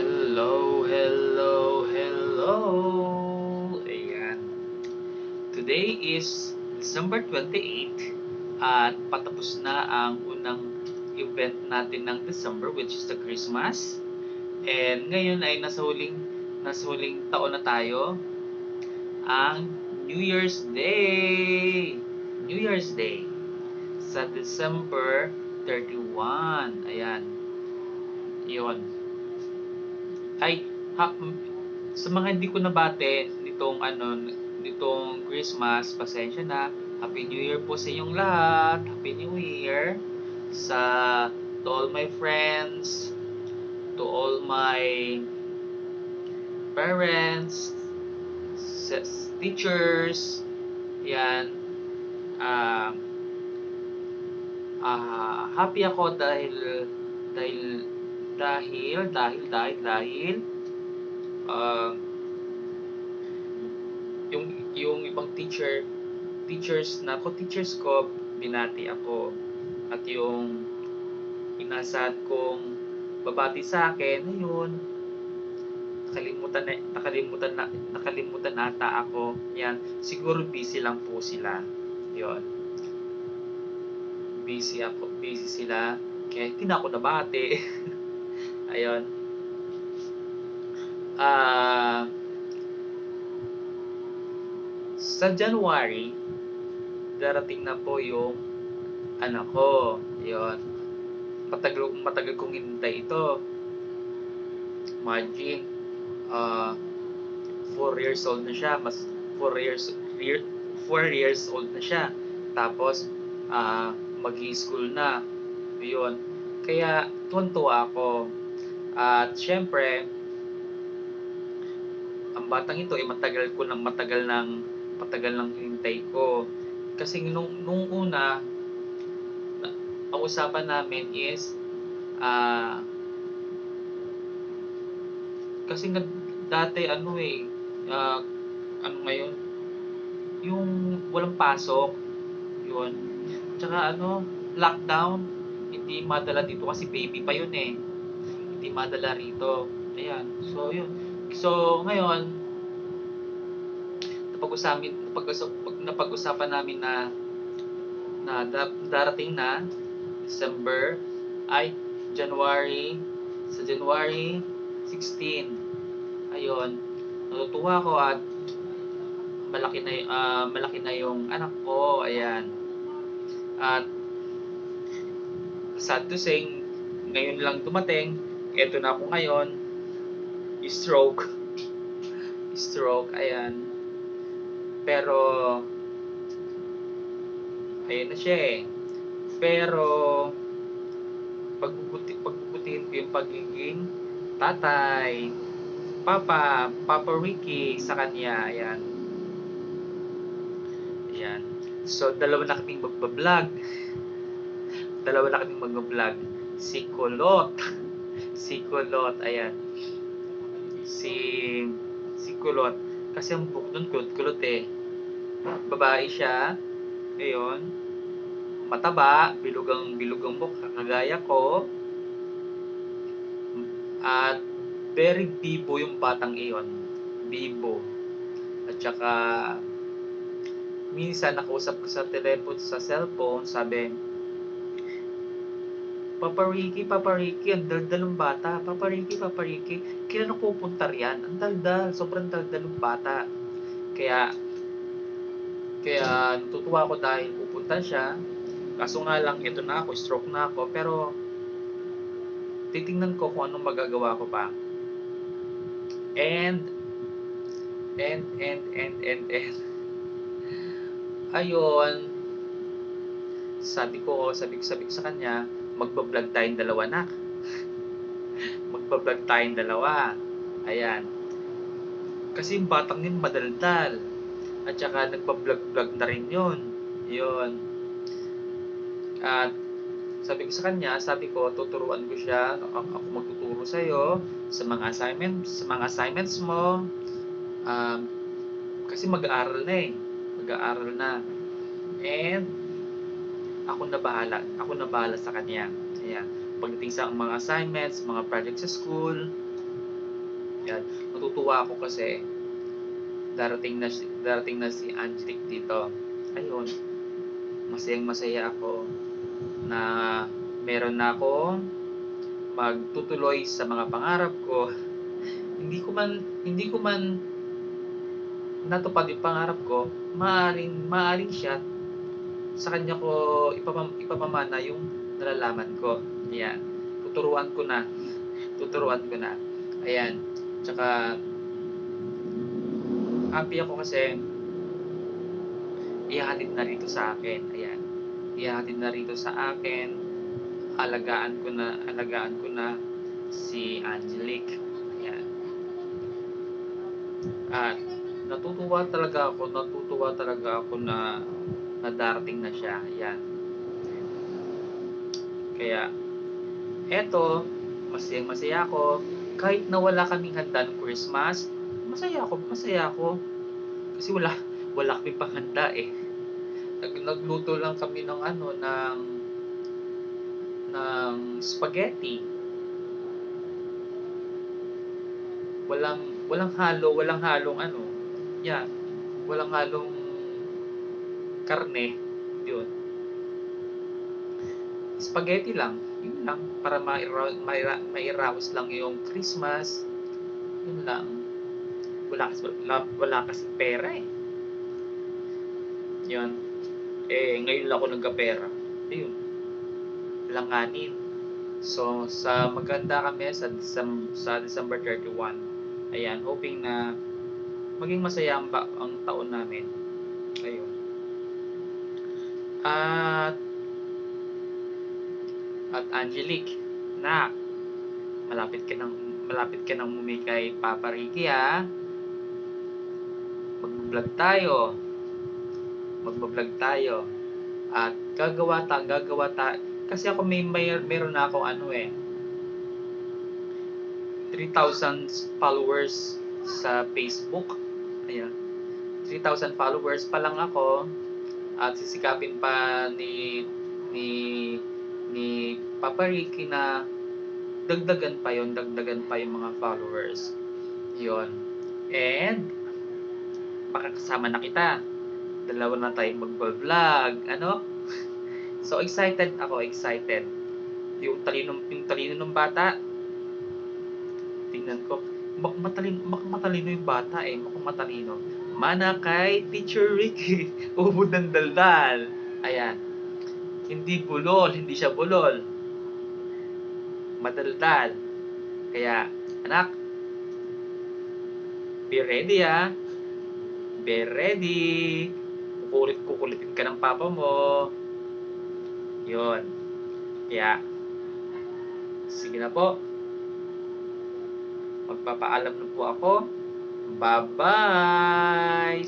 Hello, hello, hello! Ayan. Today is December 28 at patapos na ang unang event natin ng December, which is the Christmas. And ngayon ay nasa huling taon na tayo, ang New Year's Day! New Year's Day sa December 31. Ayan. Yun. Ay, sa mga hindi ko nabate nitong Christmas, pasensya na. Happy New Year po sa inyong lahat. Happy New Year sa to all my friends, to all my parents, teachers. Yan. Ah, happy ako dahil dahil ah, yung ibang teachers ko, binati ako, at yung inasahan kong babati sa akin, ayun, nakalimutan ata ako. Yan, siguro busy lang po sila. Yon, busy sila, kaya hindi na ako nabati. Ayun. Ah, sa January, darating na po yung anak ko. Yon. Matagal kong hinintay ito. Imagine, 4 years old na siya. 4 years old na siya. Tapos, mag-i-school na. Yun. Kaya, tuwan-tuwa ako. At, syempre, ang batang ito ay matagal nang hinintay ko. Kasi nung una, ang usapan namin is, kasi dati ano ngayon, yung walang pasok, yun. Tsaka lockdown, hindi madala dito kasi baby pa yun eh. Hindi madala rito. Ayan. So, yun. So, ngayon, napag-usapan namin na darating na December ay January, sa January 16. Ayun. Natutuwa ako at malaki na yung anak ko. Ayan. At sad to say, ngayon lang dumating. Eto na ako ngayon. Stroke. Ayan. Pero, ayun na siya eh. Pero, pagbubutihin ko yung pagiging tatay, Papa Ricky sa kanya. Ayan. Ayan. So, dalawa na kaming magbablog. Si Kulot. Ayan. Si Kulot. Kasi ang book nun, kulot eh. Babae siya. Ayun. Mataba. Bilugang book. Kagaya ko. At very bibo yung batang iyon. Bibo. At saka, minsan nakausap ko sa cellphone, sabi, Papa Ricky, ang daldal ng bata. Papa Ricky, kailan ako pupunta riyan? Ang daldal, sobrang daldal ng bata. Kaya natutuwa ako dahil pupunta siya. Kaso nga lang, ito na ako, stroke na ako. Pero, titingnan ko kung anong magagawa ko pa. And, ayun, sabi ko sa kanya, magbablog tayong dalawa na. Magbablog tayong dalawa. Ayan. Kasi yung batang yun madaldal. At saka nagpa-vlog na rin yun. Yun. At sabi ko, tuturuan ko siya. Ako magtuturo sa'yo sa mga assignments mo. Kasi mag-aaral na. And ako na bahala sa kanya. Ayan. Pagdating sa mga assignments, mga projects sa school, Yan. Natutuwa ako kasi darating na si Angelique dito. Ayun, masayang masaya ako na meron na ako magtutuloy sa mga pangarap ko. Hindi ko man natupad yung pangarap ko, maaring siya sa kanya ko ipapamana yung nalalaman ko. Ayan. Tuturuan ko na. Tuturuan ko na. Ayan. Tsaka happy ako kasi ihahatid na rito sa akin. Ayan. Ihahatid na rito sa akin. Alagaan ko na si Angelique. Ayan. At natutuwa talaga ako na darating na siya. Ayan. Kaya eto, masaya ako. Kahit na wala kaming handa ng Christmas, masaya ako. Kasi wala kaming panghanda eh. Nagluto lang kami ng spaghetti. Walang halong yeah, walang halong karne. Yun. Spaghetti lang. Yun lang para mairaos lang yung Christmas. Yun lang. Wala kasi pera eh. Yun. Ngayon lang ako nagkapera. Ayun. Langanin. So, maganda kami sa December 31. Ayan, hoping na maging masaya ang taon namin. Ayun. At Angelique, na malapit ka nang umuwi kay Papa Ricky ha. Magbablog tayo. At gagawa ta kasi ako meron na akong 3,000 followers sa Facebook. Ayan. 3,000 followers pa lang ako at sisikapin pa ni ni Papa Ricky na dagdagan pa yung mga followers. Yon. And baka kasama na kita. Dalawa na tayong magba-vlog. So excited. Yung talino ng bata. Tingnan ko. Matalino yung bata eh. Mukhang matalino. Mana kay Teacher Ricky. Ubod ng daldal. Ayan. Hindi siya bulol. Madaldal. Kaya, anak, be ready ha. Be ready. Kukulitin ka ng papa mo. Yun. Kaya, sige na po. Magpapaalam na po ako. Bye-bye!